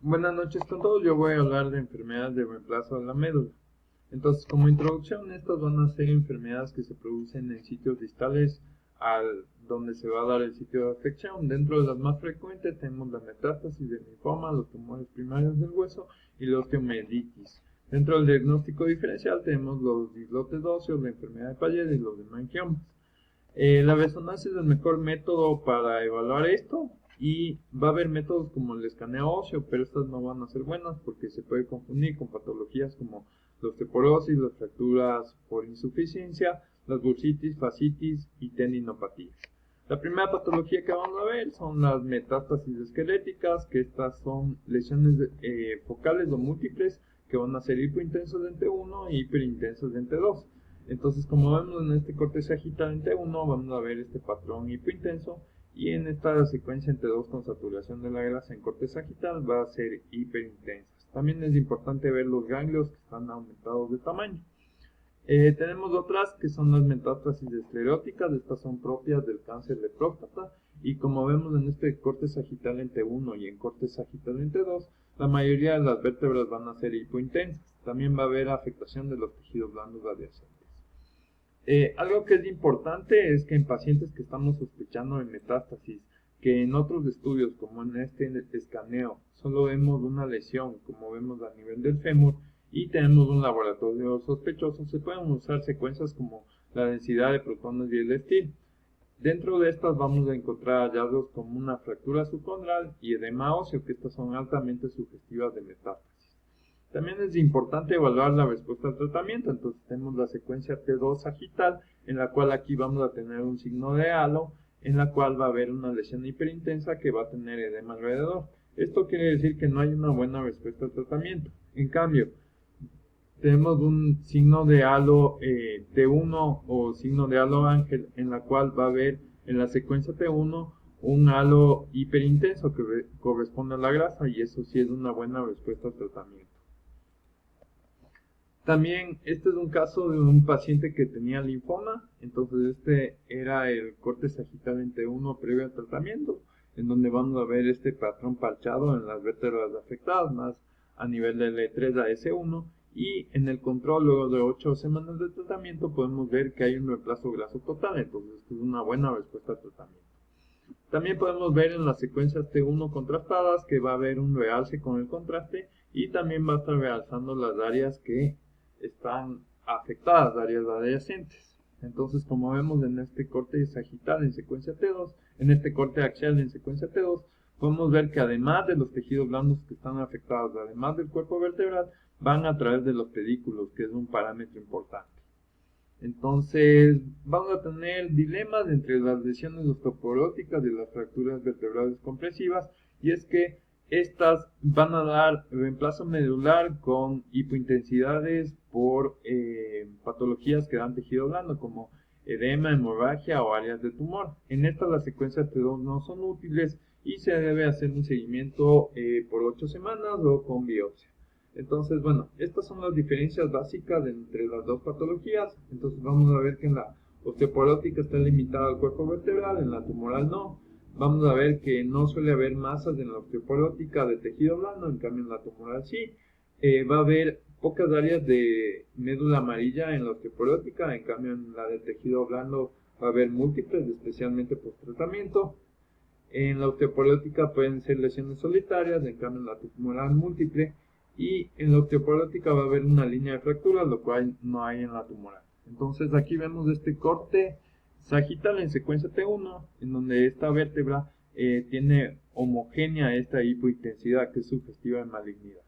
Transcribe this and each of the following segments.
Buenas noches con todos, yo voy a hablar de enfermedades de reemplazo de la médula. Entonces, como introducción, estas van a ser enfermedades que se producen en sitios distales al donde se va a dar el sitio de afección. Dentro de las más frecuentes tenemos la metástasis del linfoma, los tumores primarios del hueso y la osteomielitis. Dentro del diagnóstico diferencial tenemos los islotes óseos, la enfermedad de Payet y los hemangiomas. La resonancia es el mejor método para evaluar esto y va a haber métodos como el escaneo óseo, pero estas no van a ser buenas porque se puede confundir con patologías como la osteoporosis, las fracturas por insuficiencia, las bursitis, fascitis y tendinopatías. La primera patología que vamos a ver son las metástasis esqueléticas, que estas son lesiones focales o múltiples que van a ser hipointensas de T1 y hiperintensas de T2. Entonces, como vemos en este corte sagital en T1, vamos a ver este patrón hipointenso, y en esta secuencia en T2 con saturación de la grasa en corte sagital va a ser hiperintensa. También es importante ver los ganglios que están aumentados de tamaño. Tenemos otras que son las metástasis escleróticas, estas son propias del cáncer de próstata, y como vemos en este corte sagital en T1 y en corte sagital en T2, la mayoría de las vértebras van a ser hipointensas. También va a haber afectación de los tejidos blandos adyacentes. Algo que es importante es que en pacientes que estamos sospechando de metástasis, que en otros estudios como en este escaneo solo vemos una lesión, como vemos a nivel del fémur, y tenemos un laboratorio sospechoso, se pueden usar secuencias como la densidad de protones y el estilo. Dentro de estas vamos a encontrar hallazgos como una fractura subcondral y edema óseo, que estas son altamente sugestivas de metástasis. También es importante evaluar la respuesta al tratamiento. Entonces tenemos la secuencia T2 sagital, en la cual aquí vamos a tener un signo de halo, en la cual va a haber una lesión hiperintensa que va a tener edema alrededor. Esto quiere decir que no hay una buena respuesta al tratamiento. En cambio, tenemos un signo de halo T1 o signo de halo ángel, en la cual va a haber en la secuencia T1 un halo hiperintenso que corresponde a la grasa, y eso sí es una buena respuesta al tratamiento. También este es un caso de un paciente que tenía linfoma, entonces este era el corte sagital en T1 previo al tratamiento, en donde vamos a ver este patrón parchado en las vértebras afectadas, más a nivel de L3 a S1, y en el control luego de 8 semanas de tratamiento podemos ver que hay un reemplazo graso total, entonces esto es una buena respuesta al tratamiento. También podemos ver en las secuencias T1 contrastadas que va a haber un realce con el contraste, y también va a estar realzando las áreas que están afectadas, áreas adyacentes. Entonces, como vemos en este corte sagital en secuencia T2, en este corte axial en secuencia T2, podemos ver que además de los tejidos blandos que están afectados, además del cuerpo vertebral, van a través de los pedículos, que es un parámetro importante. Entonces, vamos a tener dilemas entre las lesiones osteoporóticas y las fracturas vertebrales compresivas, y es que estas van a dar reemplazo medular con hipointensidades por patologías que dan tejido blando, como edema, hemorragia o áreas de tumor. En estas las secuencias T2 no son útiles y se debe hacer un seguimiento por 8 semanas o con biopsia. Entonces, bueno, estas son las diferencias básicas entre las dos patologías. Entonces vamos a ver que en la osteoporótica está limitada al cuerpo vertebral, en la tumoral no. Vamos a ver que no suele haber masas en la osteoporótica de tejido blando, en cambio en la tumoral sí. Va a haber pocas áreas de médula amarilla en la osteoporótica, en cambio en la de tejido blando va a haber múltiples, especialmente post tratamiento. En la osteoporótica pueden ser lesiones solitarias, en cambio en la tumoral múltiple. Y en la osteoporótica va a haber una línea de fractura, lo cual no hay en la tumoral. Entonces aquí vemos este corte sagital en secuencia T1, en donde esta vértebra tiene homogénea esta hipointensidad que es sugestiva de malignidad.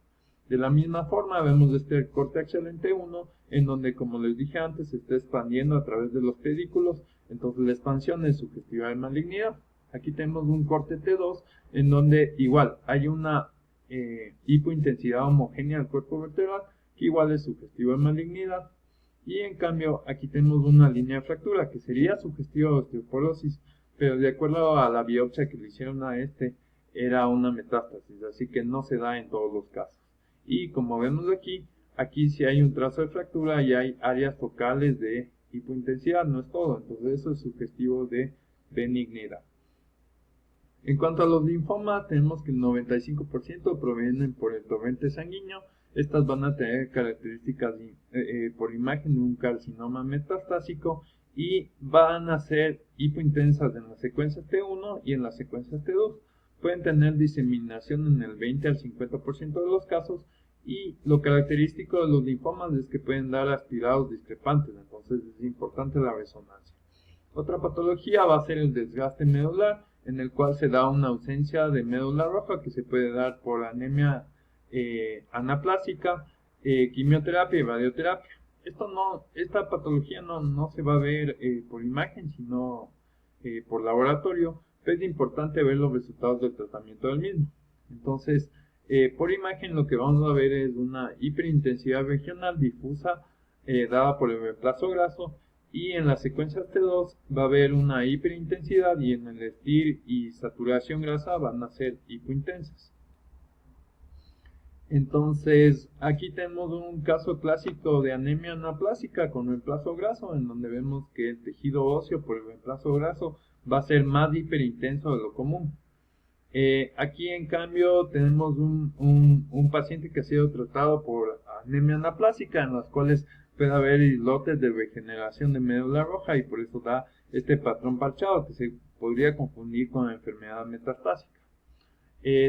De la misma forma vemos este corte axial en T1, en donde, como les dije antes, se está expandiendo a través de los pedículos, entonces la expansión es sugestiva de malignidad. Aquí tenemos un corte T2, en donde igual hay una hipointensidad homogénea al cuerpo vertebral, que igual es sugestivo de malignidad, y en cambio aquí tenemos una línea de fractura que sería sugestiva de osteoporosis, pero de acuerdo a la biopsia que le hicieron a este, era una metástasis, así que no se da en todos los casos. Y como vemos aquí sí hay un trazo de fractura y hay áreas focales de hipointensidad, no es todo, entonces eso es sugestivo de benignidad. En cuanto a los linfomas, tenemos que el 95% provienen por el torrente sanguíneo. Estas van a tener características por imagen de un carcinoma metastásico y van a ser hipointensas en las secuencias T1 y en las secuencias T2. Pueden tener diseminación en el 20 al 50% de los casos, y lo característico de los linfomas es que pueden dar aspirados discrepantes, entonces es importante la resonancia. Otra patología va a ser el desgaste medular, en el cual se da una ausencia de médula roja que se puede dar por anemia anaplásica, quimioterapia y radioterapia. Esta patología no se va a ver por imagen, sino por laboratorio, pero es importante ver los resultados del tratamiento del mismo. Entonces, por imagen lo que vamos a ver es una hiperintensidad regional difusa dada por el reemplazo graso, y en las secuencias T2 va a haber una hiperintensidad y en el STIR y saturación grasa van a ser hipointensas. Entonces, aquí tenemos un caso clásico de anemia anaplásica con reemplazo graso, en donde vemos que el tejido óseo por el reemplazo graso va a ser más hiperintenso de lo común. Aquí en cambio tenemos un paciente que ha sido tratado por anemia anaplásica, en las cuales puede haber islotes de regeneración de médula roja, y por eso da este patrón parchado que se podría confundir con la enfermedad metastásica.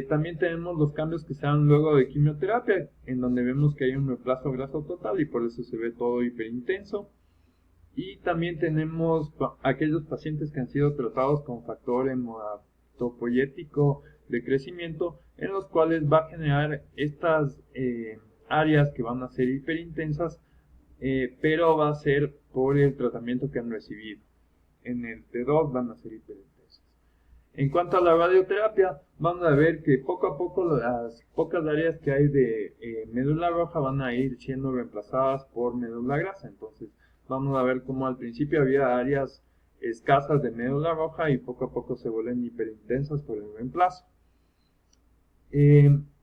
También tenemos los cambios que se dan luego de quimioterapia, en donde vemos que hay un reemplazo graso total y por eso se ve todo hiperintenso. Y también tenemos aquellos pacientes que han sido tratados con factor hematopoyético de crecimiento, en los cuales va a generar estas áreas que van a ser hiperintensas, pero va a ser por el tratamiento que han recibido. En el T2 van a ser hiperintensas. En cuanto a la radioterapia, vamos a ver que poco a poco las pocas áreas que hay de médula roja van a ir siendo reemplazadas por médula grasa. Entonces vamos a ver cómo al principio había áreas escasas de médula roja y poco a poco se vuelven hiperintensas por el reemplazo.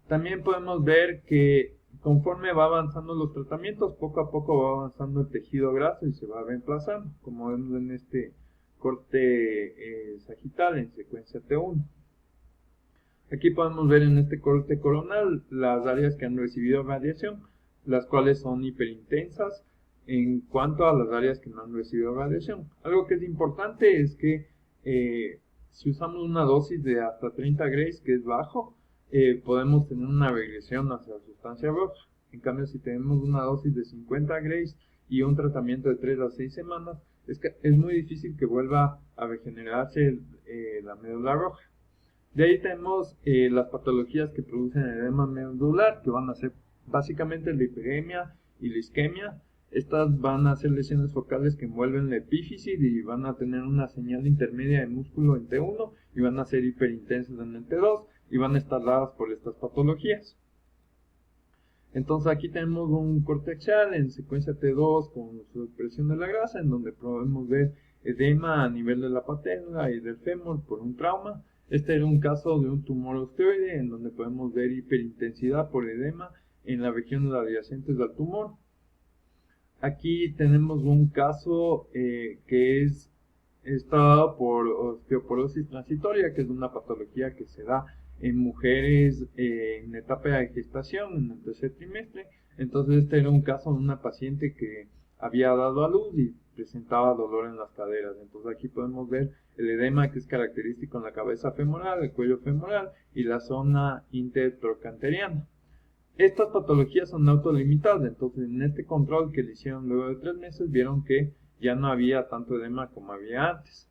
También podemos ver que conforme va avanzando los tratamientos, poco a poco va avanzando el tejido graso y se va reemplazando, como vemos en este corte sagital en secuencia T1. Aquí podemos ver en este corte coronal las áreas que han recibido radiación, las cuales son hiperintensas en cuanto a las áreas que no han recibido radiación. Algo que es importante es que si usamos una dosis de hasta 30 grays, que es bajo, podemos tener una regresión hacia la sustancia roja. En cambio, si tenemos una dosis de 50 grays y un tratamiento de 3 a 6 semanas, es muy difícil que vuelva a regenerarse la médula roja. De ahí tenemos las patologías que producen edema medular, que van a ser básicamente la hiperemia y la isquemia. Estas van a ser lesiones focales que envuelven la epífisis y van a tener una señal intermedia de músculo en T1 y van a ser hiperintensas en el T2 y van a estar dadas por estas patologías. Entonces aquí tenemos un corte axial en secuencia T2 con supresión de la grasa, en donde podemos ver edema a nivel de la patela y del fémur por un trauma. Este era un caso de un tumor osteoide, en donde podemos ver hiperintensidad por edema en las regiones adyacentes al tumor. Aquí tenemos un caso que está dado por osteoporosis transitoria, que es una patología que se da en mujeres en etapa de gestación, en el tercer trimestre. Entonces este era un caso de una paciente que había dado a luz y presentaba dolor en las caderas. Entonces aquí podemos ver el edema que es característico en la cabeza femoral, el cuello femoral y la zona intertrocanteriana. Estas patologías son autolimitadas, entonces en este control que le hicieron luego de 3 meses vieron que ya no había tanto edema como había antes.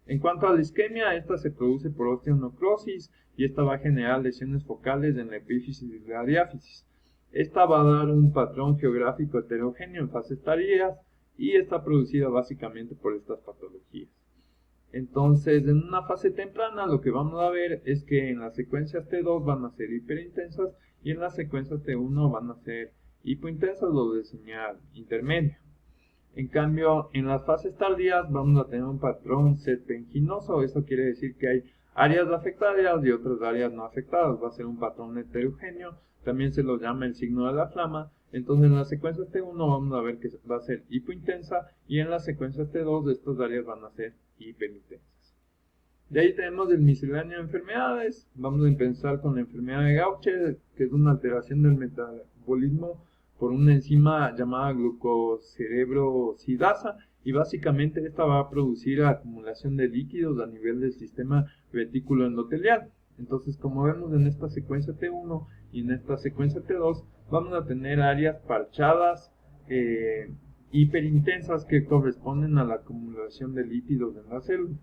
En cuanto a la isquemia, esta se produce por osteonecrosis y esta va a generar lesiones focales en la epífisis y la diáfisis. Esta va a dar un patrón geográfico heterogéneo en fases tardías y está producida básicamente por estas patologías. Entonces, en una fase temprana lo que vamos a ver es que en las secuencias T2 van a ser hiperintensas y en las secuencias T1 van a ser hipointensas o de señal intermedia. En cambio, en las fases tardías vamos a tener un patrón serpenginoso. Esto quiere decir que hay áreas afectadas y otras áreas no afectadas. Va a ser un patrón heterogéneo. También se lo llama el signo de la flama. Entonces, en las secuencias T1 vamos a ver que va a ser hipointensa y en las secuencias T2 estas áreas van a ser hiperintensas. De ahí tenemos el misceláneo de enfermedades. Vamos a empezar con la enfermedad de Gaucher, que es una alteración del metabolismo por una enzima llamada glucocerebrosidasa, y básicamente esta va a producir la acumulación de líquidos a nivel del sistema retículo endotelial. Entonces, como vemos en esta secuencia T1 y en esta secuencia T2, vamos a tener áreas parchadas hiperintensas que corresponden a la acumulación de lípidos en las células.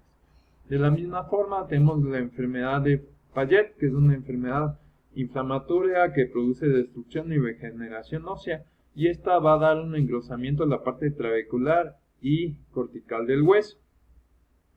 De la misma forma, tenemos la enfermedad de Payet, que es una enfermedad inflamatoria que produce destrucción y regeneración ósea, y esta va a dar un engrosamiento en la parte trabecular y cortical del hueso.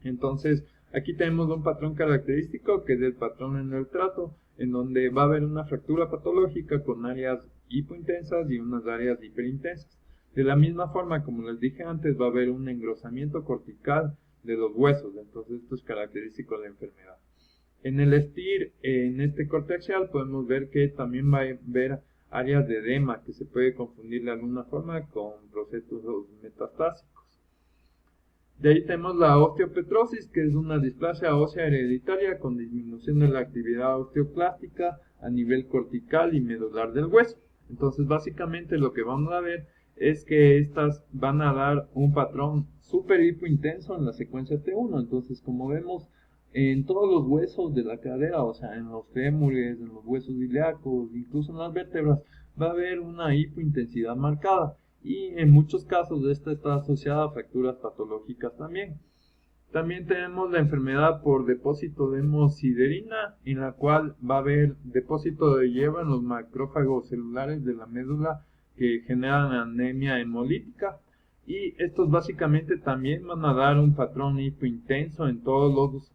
Entonces, aquí tenemos un patrón característico que es el patrón en el trato, en donde va a haber una fractura patológica con áreas hipointensas y unas áreas hiperintensas. De la misma forma, como les dije antes, va a haber un engrosamiento cortical de los huesos, entonces esto es característico de la enfermedad. En el STIR, en este corte axial, podemos ver que también va a haber áreas de edema que se puede confundir de alguna forma con procesos metastásicos. De ahí tenemos la osteopetrosis, que es una displasia ósea hereditaria con disminución de la actividad osteoclástica a nivel cortical y medular del hueso. Entonces, básicamente lo que vamos a ver es que estas van a dar un patrón súper hipointenso en la secuencia T1. Entonces, como vemos, en todos los huesos de la cadera, o sea, en los fémures, en los huesos ilíacos, incluso en las vértebras, va a haber una hipointensidad marcada. Y en muchos casos esta está asociada a fracturas patológicas también. También tenemos la enfermedad por depósito de hemosiderina, en la cual va a haber depósito de hierro en los macrófagos celulares de la médula que generan anemia hemolítica. Y estos básicamente también van a dar un patrón hipointenso en todas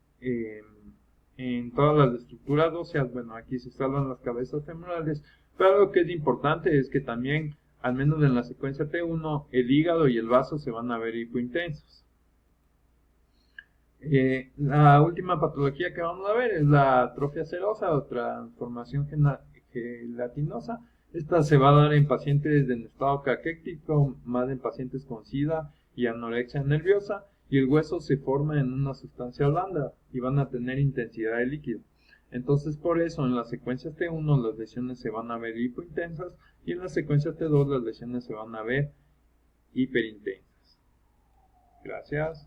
las estructuras óseas. Bueno, aquí se salvan las cabezas femorales, pero lo que es importante es que también, al menos en la secuencia T1, el hígado y el vaso se van a ver hipointensos. La última patología que vamos a ver es la atrofia serosa o transformación gelatinosa. Esta se va a dar en pacientes en estado caquético, más en pacientes con SIDA y anorexia nerviosa, y el hueso se forma en una sustancia blanda y van a tener intensidad de líquido. Entonces, por eso en las secuencias T1 las lesiones se van a ver hipointensas y en la secuencia T2 las lesiones se van a ver hiperintensas. Gracias.